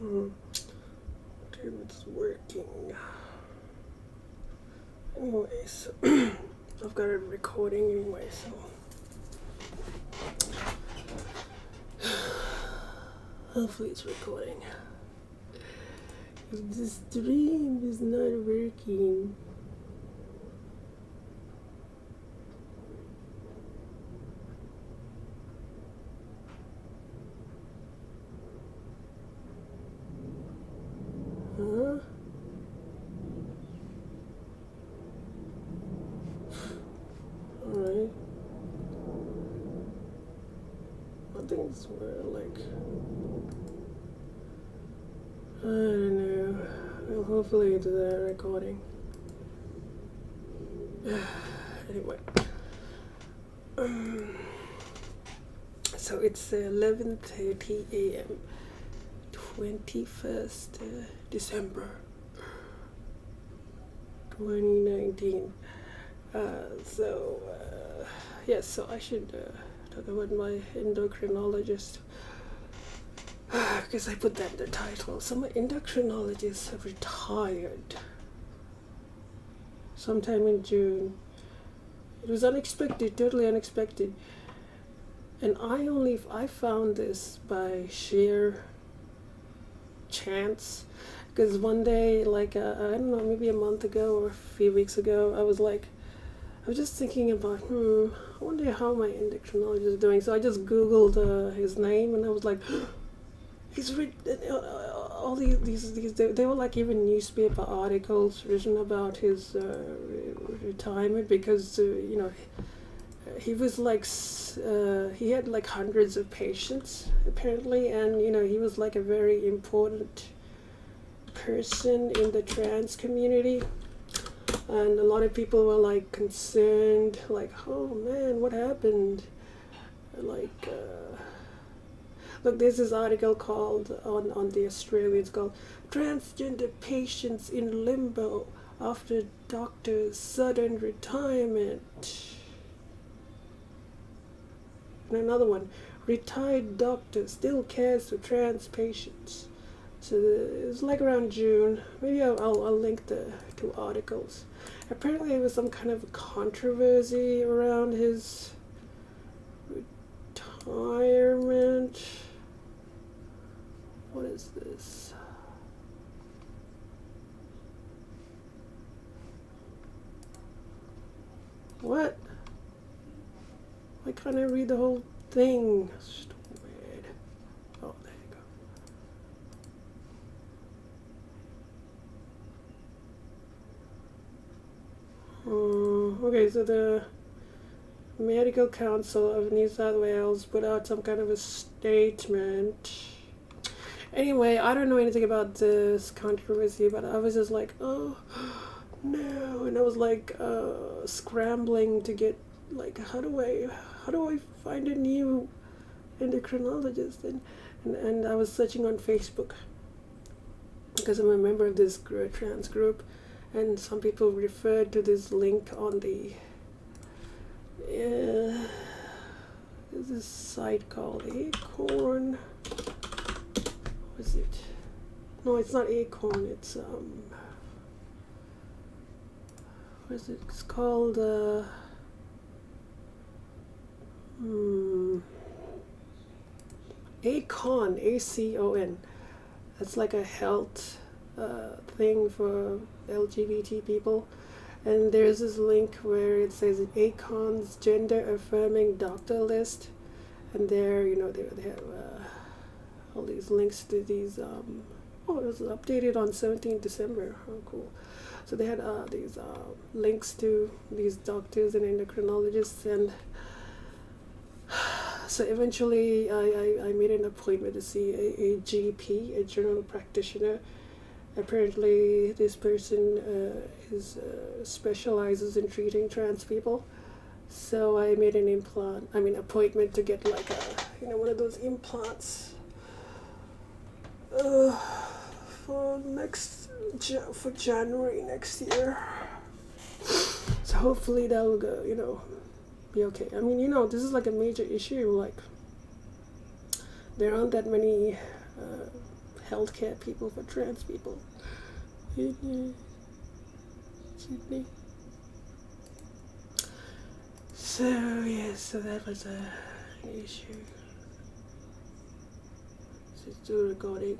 If it's working. Anyways, I've got it recording anyway, so hopefully it's recording. If this dream is not working, huh? Alright. I think it's where, like, I don't know. Well, hopefully it's recording. Anyway. So it's 11:30 a.m. 21st December 2019. Yes, so I should talk about my endocrinologist because I put that in the title. So my endocrinologist have retired sometime in June. It was unexpected, totally unexpected. And I found this by sheer chance, because one day, like I don't know, maybe a month ago or a few weeks ago, I was just thinking about, I wonder how my endocrinologist is doing. So I just Googled his name, and I was like, he's all these they were like even newspaper articles written about his retirement, because he was like he had like hundreds of patients apparently, and he was like a very important person in the trans community, and a lot of people were like concerned, like, oh man, what happened, like look, there's this article called on the Australia, it's called "Transgender Patients in Limbo After Doctor's Sudden Retirement." And another one, "Retired Doctor Still Cares for Trans Patients." So it's like around June. Maybe I'll link the two articles. Apparently there was some kind of controversy around his retirement. What is this? What? Why can't I read the whole thing? Stupid. Oh, there you go. Okay, so the Medical Council of New South Wales put out some kind of a statement. Anyway, I don't know anything about this controversy, but I was just like, oh no, and I was like scrambling to get, like, how do I find a new endocrinologist, and I was searching on Facebook because I'm a member of this trans group, and some people referred to this link on the there's this site called Acorn. What is it? No, it's not Acorn, it's what is it? It's called Acon, ACON. That's like a health thing for LGBT people. And there's this link where it says Acon's gender affirming doctor list, and there, they have all these links to these. It was updated on 17th December. Oh, cool. So they had these links to these doctors and endocrinologists, and so eventually I made an appointment to see a GP, a general practitioner. Apparently this person specializes in treating trans people. So I made an appointment to get like one of those implants for January next year. So hopefully that'll go, be okay. I mean, this is like a major issue. Like, there aren't that many healthcare people for trans people in Sydney. So yes, so that was an issue. Is it still recording?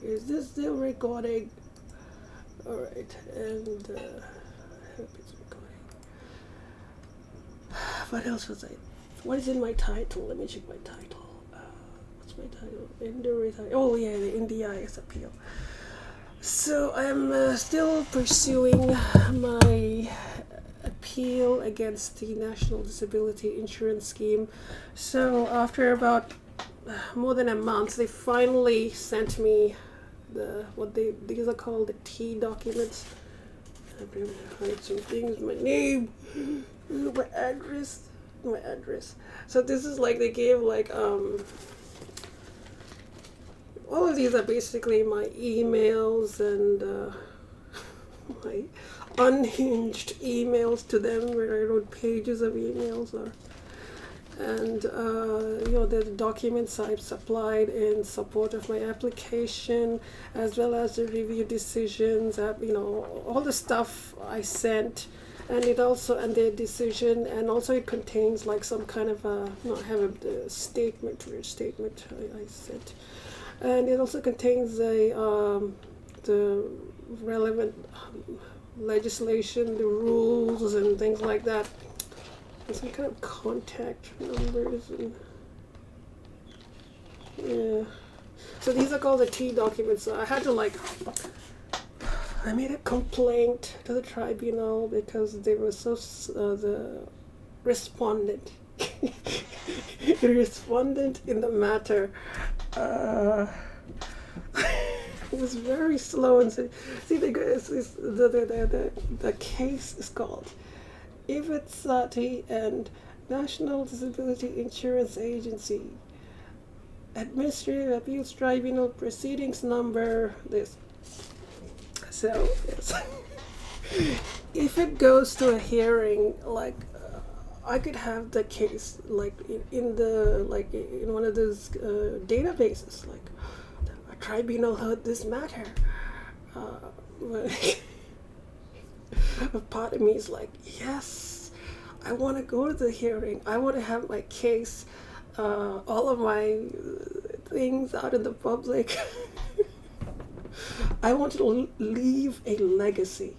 Is this still recording? Alright, and I hope it's recording. What else was I? What is in my title? Let me check my title. What's my title? Endo. Oh yeah, the NDIS appeal. So I'm still pursuing my appeal against the National Disability Insurance Scheme. So after about more than a month, they finally sent me these are called the T documents. I'm going to hide some things. My name, my address. So this is like they gave like all of these are basically my emails and my unhinged emails to them, where I wrote pages of emails, and the documents I've supplied in support of my application, as well as the review decisions, all the stuff I sent, and their decision, and also it contains like some kind of I have a statement I sent, and it also contains the relevant legislation, the rules, and things like that. And some kind of contact numbers and yeah. So these are called the T documents. So I had to I made a complaint to the tribunal because they were so the respondent in the matter was very slow and said, see, the case is called Ivitsati and National Disability Insurance Agency Administrative Appeals Tribunal Proceedings Number this. So yes. If it goes to a hearing, I could have the case in one of those databases, like a tribunal heard this matter. A part of me is like, yes, I want to go to the hearing. I want to have my case, all of my things out in the public. I want to leave a legacy.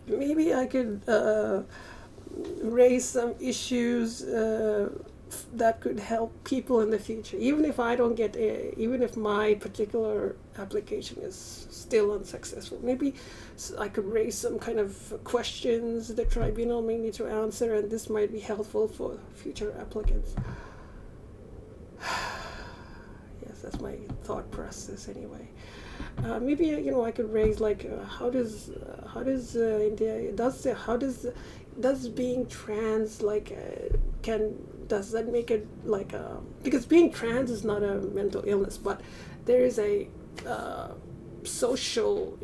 Maybe I could raise some issues that could help people in the future, even if I don't get even if my particular application is still unsuccessful. Maybe I could raise some kind of questions the tribunal may need to answer, and this might be helpful for future applicants. Yes, that's my thought process anyway. Maybe I could raise how does India does being trans does that make it because being trans is not a mental illness, but there is a social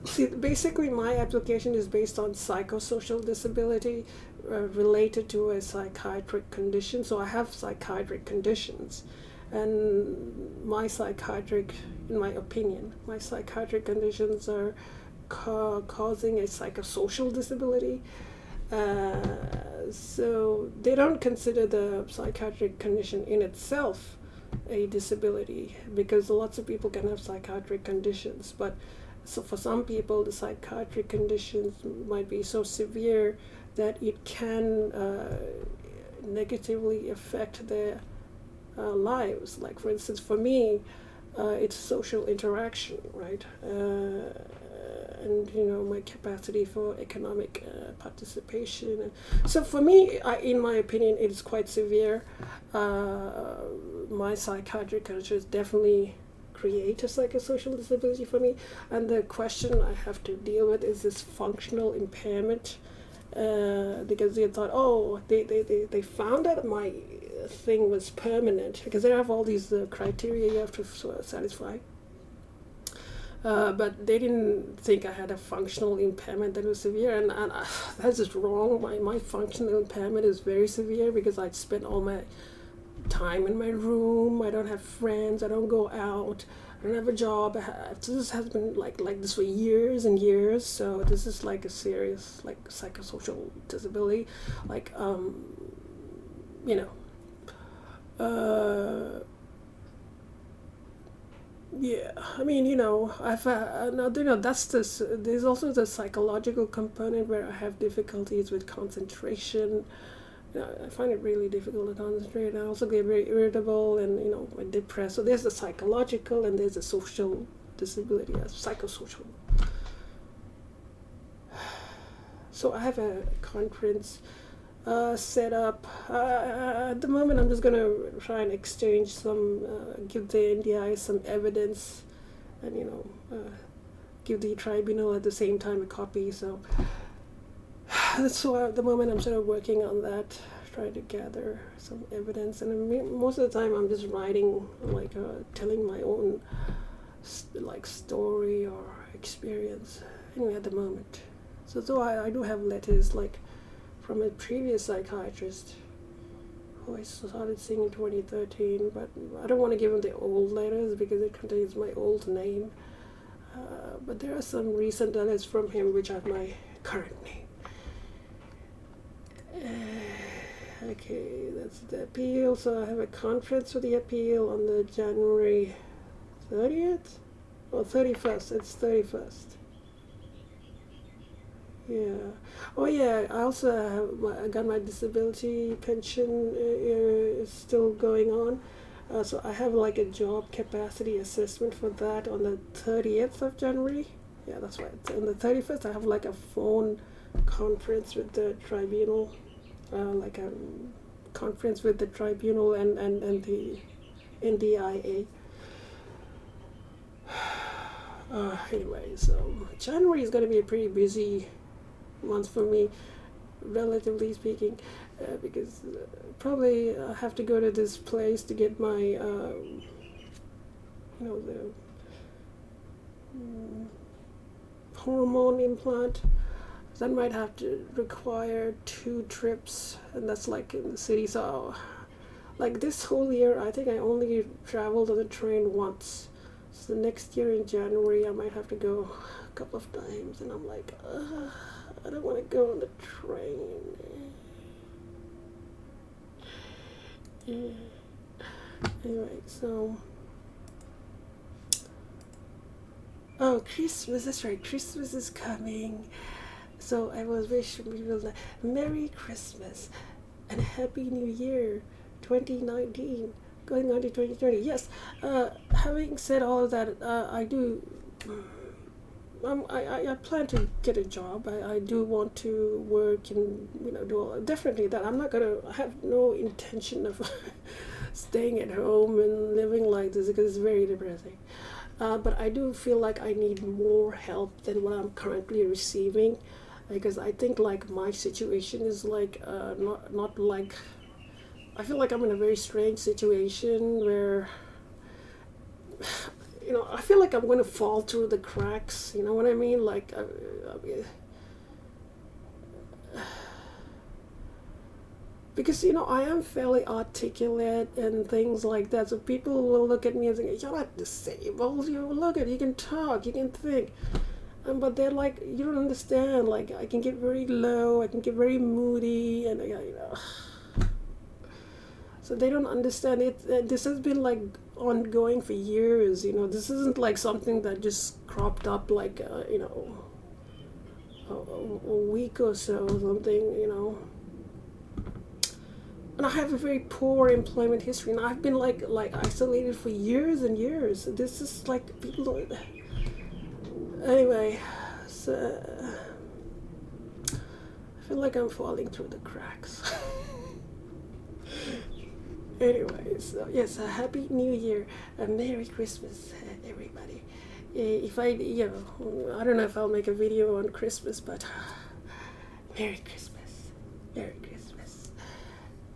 see, basically my application is based on psychosocial disability related to a psychiatric condition. So I have psychiatric conditions, and in my opinion, my psychiatric conditions are causing a psychosocial disability. So they don't consider the psychiatric condition in itself a disability, because lots of people can have psychiatric conditions, but so for some people the psychiatric conditions might be so severe that it can negatively affect their lives. Like for instance, for me, it's social interaction, right? And my capacity for economic participation. So for me, in my opinion, it is quite severe. My psychiatric conditions definitely create a psychosocial disability for me, and the question I have to deal with is this functional impairment, because they thought, they found out my thing was permanent, because they have all these criteria you have to satisfy. But they didn't think I had a functional impairment that was severe, and that's just wrong. My functional impairment is very severe because I spent all my time in my room. I don't have friends. I don't go out. I don't have a job. This has been like this for years and years. So this is like a serious like psychosocial disability, like you know. Yeah, I mean, I've no, that's this. There's also the psychological component where I have difficulties with concentration. I find it really difficult to concentrate. I also get very irritable and depressed. So there's the psychological and there's the social disability, psychosocial. So I have a conference set up. At the moment, I'm just gonna try and exchange some, give the NDI some evidence, and give the tribunal at the same time a copy. So that's why at the moment I'm sort of working on that, trying to gather some evidence. And most of the time, I'm just writing, like telling my own like story or experience. Anyway, at the moment. So I do have letters like from a previous psychiatrist who I started seeing in 2013, but I don't want to give him the old letters because it contains my old name. But there are some recent letters from him which have my current name. Okay, that's the appeal. So I have a conference for the appeal on the January 30th? Or 31st. It's 31st. Yeah. Oh yeah. I also I got my disability pension is still going on. So I have like a job capacity assessment for that on the 30th of January. Yeah, that's right. On the 31st, I have like a phone conference with the tribunal, like a conference with the tribunal and the NDIA. Anyway, so January is going to be a pretty busy month for me, relatively speaking, because probably I have to go to this place to get my, the hormone implant. That might have to require 2 trips, and that's like in the city. So, like this whole year, I think I only traveled on the train once. So next year in January, I might have to go a couple of times, and I'm like, I don't want to go on the train. Anyway, so Christmas, that's right, Christmas is coming. So I was wishing people a Merry Christmas and a Happy New Year 2019, going on to 2020. Yes, having said all of that, I do I plan to get a job. I do want to work and do definitely that. I'm not gonna. I have no intention of staying at home and living like this because it's very depressing. But I do feel like I need more help than what I'm currently receiving, because I think like my situation is like not like. I feel like I'm in a very strange situation where. I feel like I'm going to fall through the cracks. You know what I mean? Like, because I am fairly articulate and things like that. So people will look at me and say, "You're not disabled. You can talk, you can think." But they're like, "You don't understand. Like, I can get very low. I can get very moody, and So they don't understand it. This has been like ongoing for years. This isn't like something that just cropped up like a week or so or something. And I have a very poor employment history, and I've been like isolated for years and years. This is like people don't. Anyway, so I feel like I'm falling through the cracks. Anyway, so yes, a Happy New Year, a Merry Christmas, everybody. If I don't know if I'll make a video on Christmas, but Merry Christmas,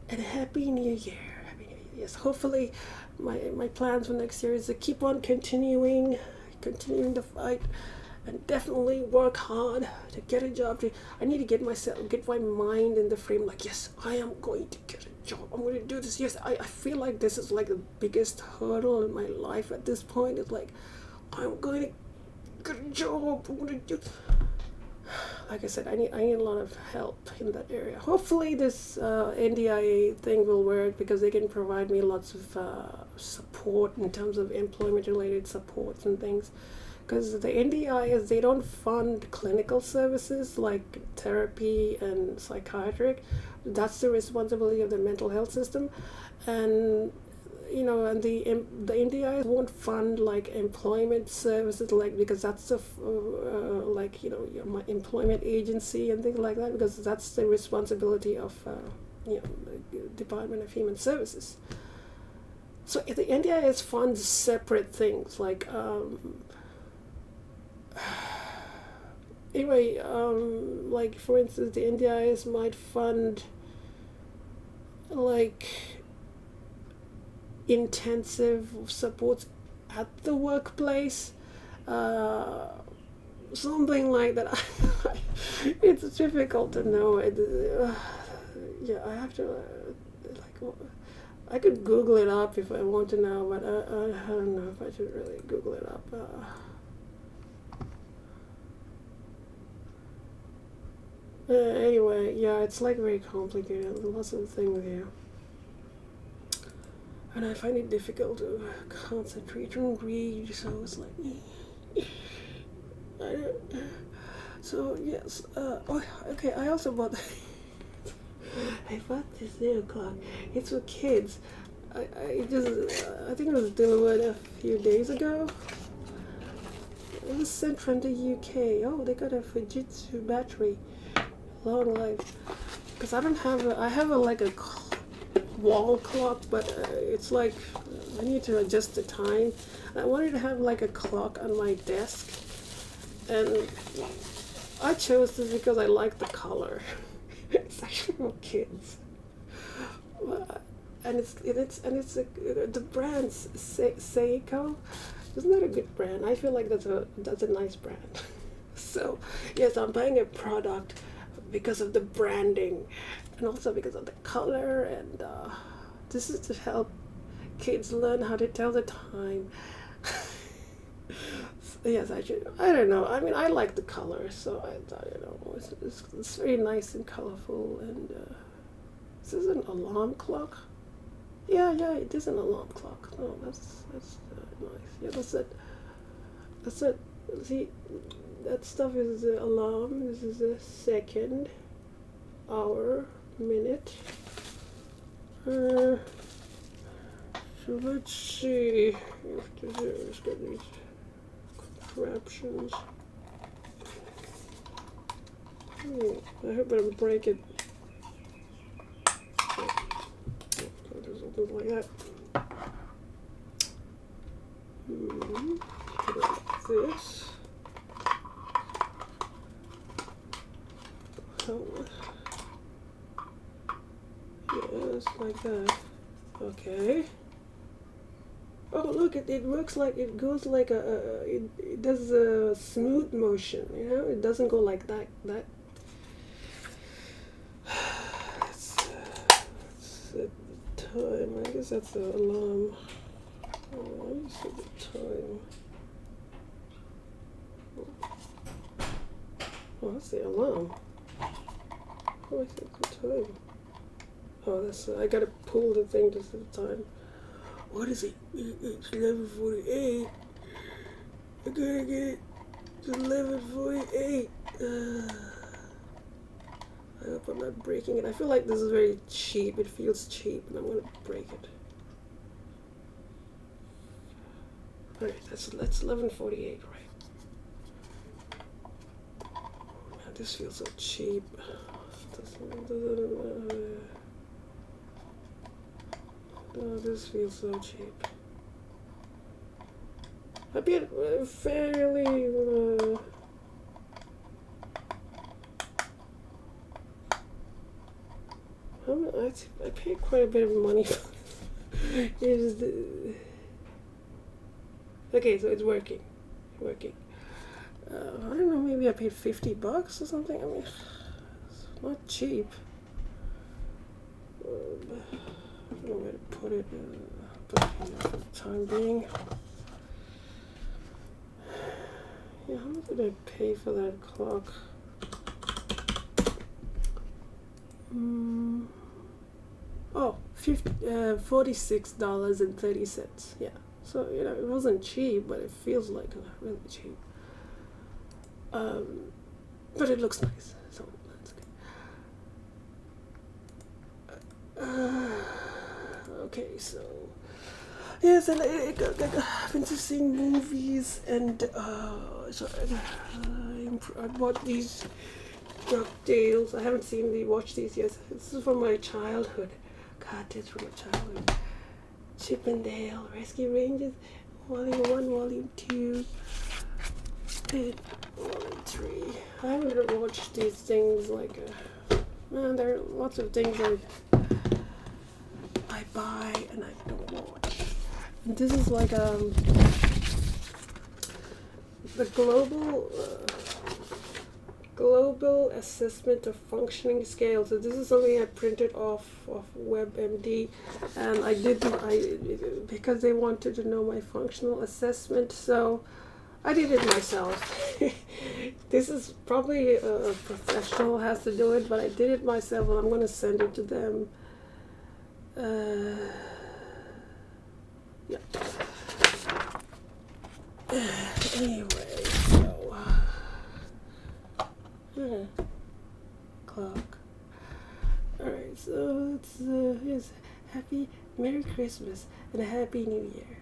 and a Happy New Year, Happy New Year. Yes, hopefully, my plans for next year is to keep on continuing the fight, and definitely work hard to get a job. I need to get my mind in the frame like, yes, I am going to get a job. I'm going to do this. Yes, I feel like this is like the biggest hurdle in my life at this point. It's like, I'm going to get a job. I'm going to do. Like I said, I need a lot of help in that area. Hopefully, this NDIA thing will work because they can provide me lots of support in terms of employment-related supports and things. Because the NDIS, they don't fund clinical services like therapy and psychiatric. That's the responsibility of the mental health system, and and the NDIS won't fund like employment services, like, because that's the like my employment agency and things like that, because that's the responsibility of the Department of Human Services. So the NDIS funds separate things like. Anyway, like for instance, the NDIS might fund like intensive supports at the workplace, something like that. It's difficult to know. Yeah, I have to I could Google it up if I want to know, but I don't know if I should really Google it up. Anyway, yeah, it's like very complicated. Lots of things here. And I find it difficult to concentrate and read, so it's like. So, yes. Okay, I also bought. I bought this little clock. It's for kids. I think it was delivered a few days ago. It was sent from the UK. Oh, they got a Fujitsu battery. Long life. Because I don't have I have like a wall clock, but it's like I need to adjust the time. I wanted to have like a clock on my desk, and I chose this because I like the color. It's actually for kids, and it's the brand Seiko. Isn't that a good brand? I feel like that's a nice brand. So yes, I'm buying a product because of the branding, and also because of the color, and this is to help kids learn how to tell the time. So, yes, I don't know. I mean, I like the color, so I thought, it's very nice and colorful. And this is an alarm clock. Yeah, it is an alarm clock. Oh, that's nice. Yeah, that's it. That's it. See, that stuff is the alarm. This is the second, hour, minute. So let's see if there's got these contraptions. I hope I don't break it. There's something like that. Put it like this. Yes, like that. Okay. Oh, look! It works like it goes like it does a smooth motion. It doesn't go like that. It's the time. I guess that's the alarm. Let me see the time. Oh, that's the alarm. Oh, I think the time. Oh, that's I gotta pull the thing to see the time. What is it? It's 11:48. I gotta get it to 11:48. I hope I'm not breaking it. I feel like this is very cheap. It feels cheap, and I'm gonna break it. Alright, that's 11:48, right? Man, this feels so cheap. Oh, this feels so cheap. I paid fairly. I paid quite a bit of money for this. Okay, so it's working. I don't know, maybe I paid $50 or something. I mean, it's not cheap. I don't know where to put it. Put it here for the time being. Yeah, how much did I pay for that clock? Oh, $46.30. Yeah. So, you know, it wasn't cheap, but it feels like really cheap. But it looks nice, so that's good. Okay, so yes, and I've been to seeing movies, and so I bought these DuckTales. I haven't watched these yet. This is from my childhood. God, this is from my childhood. Chip and Dale, Rescue Rangers, Volume 1, Volume 2, and Volume 3. I haven't watched these things like, man, there are lots of things I buy and I don't watch. And this is like the global assessment of functioning scale. So this is something I printed off of WebMD, and I because they wanted to know my functional assessment, so I did it myself. This is probably a professional has to do it, but I did it myself, and I'm going to send it to them. Yeah. Anyway, so clock. Alright, so it's Happy Merry Christmas and a Happy New Year.